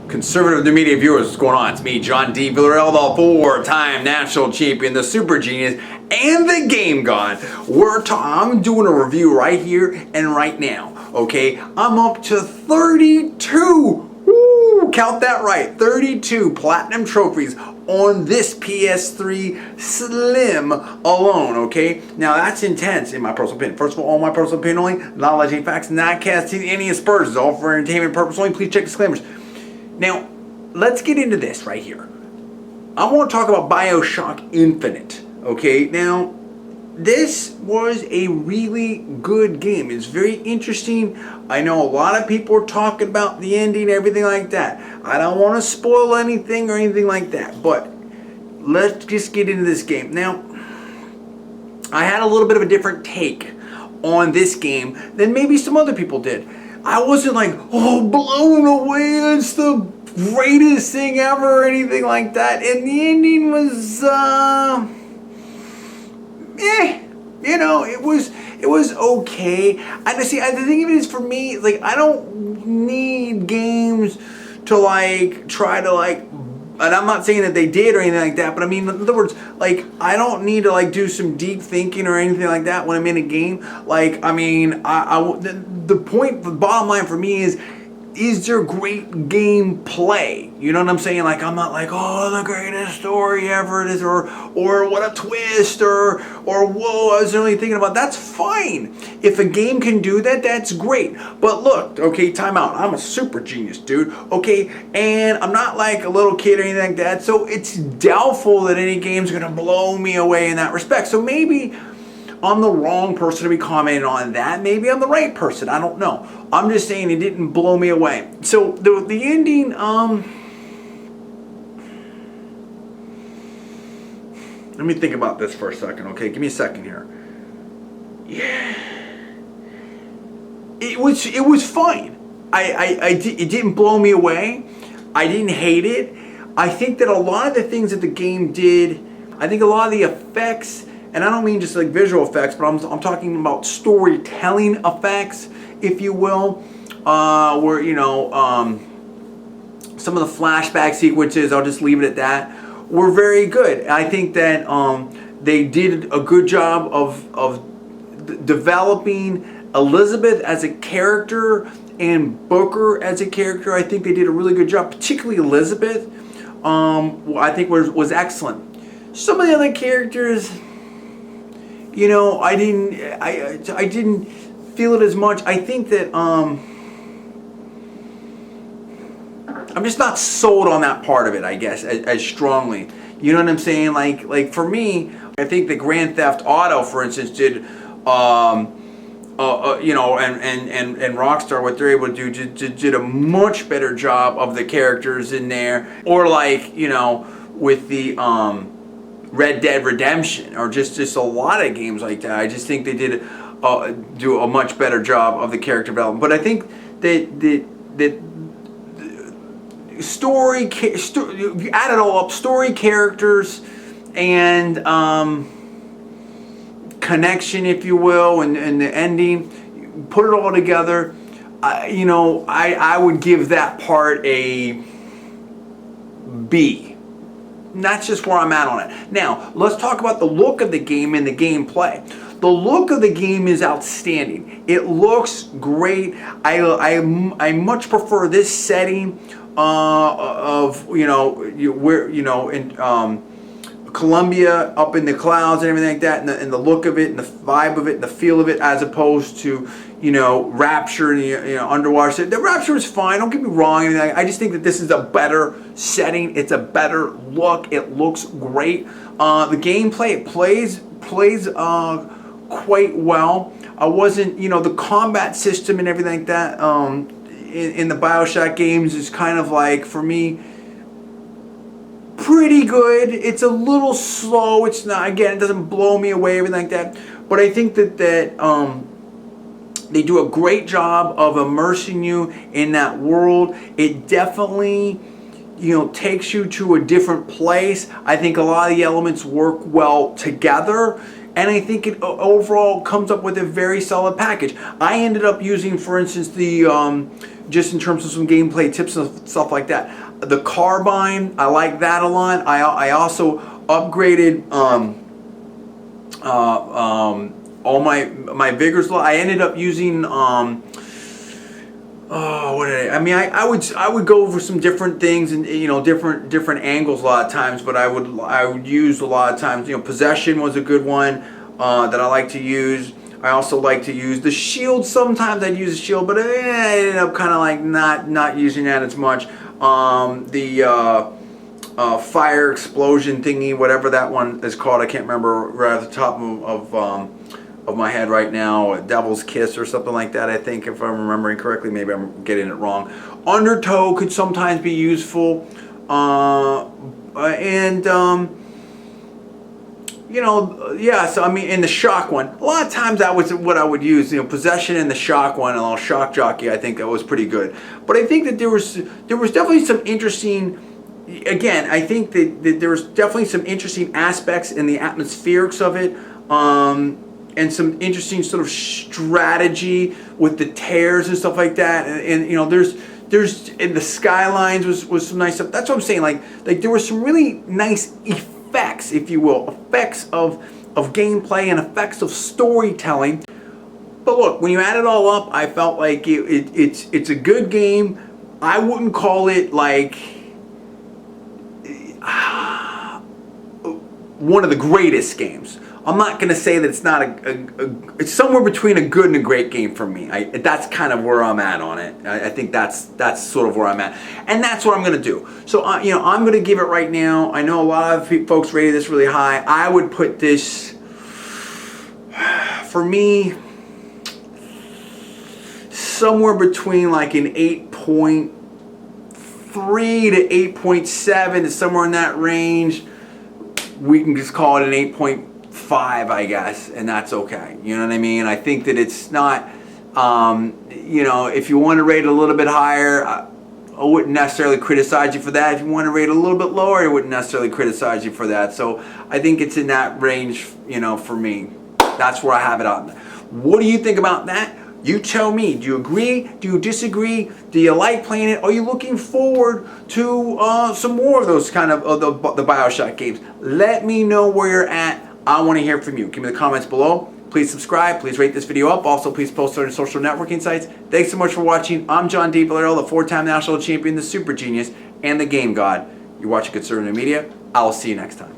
Conservative New Media viewers, what's going on? It's me, John D. Villarreal, the four-time national champion, the super genius, and the game god. I'm doing a review right here and right now, okay? I'm up to 32, woo, count that right, 32 platinum trophies on this PS3 Slim alone, okay? Now that's intense in my personal opinion. First of all my personal opinion only, not alleging facts, not casting any aspersions, all for entertainment purpose only. Please check disclaimers. Now, let's get into this right here. I want to talk about Bioshock Infinite, okay? Now, this was a really good game. It's very interesting. I know a lot of people are talking about the ending, everything like that. I don't want to spoil anything or anything like that, but let's just get into this game. Now, I had a little bit of a different take on this game than maybe some other people did. I wasn't like, oh, blown away, it's the greatest thing ever or anything like that. And the ending was, you know, it was okay. And see, the thing of it is, for me, like, I don't need games to like try to like, and I'm not saying that they did or anything like that, but I mean, in other words, like, I don't need to like do some deep thinking or anything like that when I'm in a game. Like, I mean, the point, the bottom line for me is there great gameplay? You know what I'm saying? Like, I'm not like, oh, the greatest story ever it is, or what a twist, or whoa, I was really thinking about. That's fine. If a game can do that, that's great. But look, okay, time out. I'm a super genius, dude. Okay, and I'm not like a little kid or anything like that. So it's doubtful that any game's gonna blow me away in that respect. So maybe I'm the wrong person to be commenting on that. Maybe I'm the right person. I don't know. I'm just saying it didn't blow me away. So the ending, let me think about this for a second, okay? Give me a second here. Yeah. It was fine. It didn't blow me away. I didn't hate it. I think that a lot of the things that the game did, I think a lot of the effects, and I don't mean just like visual effects, but I'm talking about storytelling effects, if you will, where, you know, some of the flashback sequences, I'll just leave it at that, were very good. I think that they did a good job of developing Elizabeth as a character and Booker as a character. I think they did a really good job, particularly Elizabeth. I think was excellent. Some of the other characters, you know, I didn't feel it as much. I think that I'm just not sold on that part of it, I guess, as strongly. You know what I'm saying? Like for me, I think that Grand Theft Auto, for instance, did you know, and Rockstar, what they're able to do, did a much better job of the characters in there. Or like, you know, with the Red Dead Redemption, or just a lot of games like that. I just think they did do a much better job of the character development. But I think that story, if you add it all up, story, characters, and connection, if you will, and the ending, put it all together, you know, I would give that part a B. And that's just where I'm at on it. Now, let's talk about the look of the game and the gameplay. The look of the game is outstanding. It looks great. I much prefer this setting of, you know, where, you know, in Colombia, up in the clouds and everything like that, and the look of it, and the vibe of it, and the feel of it, as opposed to, you know, Rapture and, you know, underwater. The Rapture is fine, don't get me wrong. I just think that this is a better setting. It's a better look. It looks great. The gameplay, it plays quite well. I wasn't, you know, the combat system and everything like that in the Bioshock games is kind of like, for me, pretty good. It's a little slow. It's not, again, it doesn't blow me away, everything like that. But I think that they do a great job of immersing you in that world. It definitely, you know, takes you to a different place. I think a lot of the elements work well together. and I think it overall comes up with a very solid package. I ended up using, for instance, the just in terms of some gameplay tips and stuff like that, the carbine. I like that a lot. I also upgraded all my vigors. I ended up using oh, what did I mean, I would go over some different things and, you know, different angles a lot of times, but I would use a lot of times, you know, possession was a good one that I like to use. I also like to use the shield. Sometimes I'd use a shield, but I ended up kind of like not using that as much. The fire explosion thingy, whatever that one is called, I can't remember right off the top of my head right now. Devil's Kiss or something like that, I think, if I'm remembering correctly. Maybe I'm getting it wrong. Undertow could sometimes be useful, you know, yeah. So I mean, in the shock one, a lot of times that was what I would use. You know, possession in the shock one, and I'll shock jockey. I think that was pretty good. But I think that there was definitely some interesting. Again, I think that there was definitely some interesting aspects in the atmospherics of it. And some interesting sort of strategy with the tears and stuff like that, and you know, there's in the skylines was some nice stuff. That's what I'm saying. Like there were some really nice effects, if you will, effects of gameplay and effects of storytelling. But look, when you add it all up, I felt like it's a good game. I wouldn't call it like one of the greatest games. I'm not going to say that it's not it's somewhere between a good and a great game for me. That's kind of where I'm at on it. I think that's sort of where I'm at. And that's what I'm going to do. So, you know, I'm going to give it right now. I know a lot of folks rated this really high. I would put this, for me, somewhere between like an 8.3 to 8.7, somewhere in that range. We can just call it an 8.5, I guess, and that's okay. You know what I mean? I think that it's not, you know, if you want to rate it a little bit higher, I wouldn't necessarily criticize you for that. If you want to rate it a little bit lower, I wouldn't necessarily criticize you for that. So I think it's in that range, you know, for me. That's where I have it on. What do you think about that? You tell me. Do you agree? Do you disagree? Do you like playing it? Are you looking forward to some more of those kind of the Bioshock games? Let me know where you're at. I want to hear from you. Give me the comments below. Please subscribe. Please rate this video up. Also, please post on your social networking sites. Thanks so much for watching. I'm John D. Villarreal, the 4-time national champion, the super genius, and the game god. You're watching Conservative Media. I'll see you next time.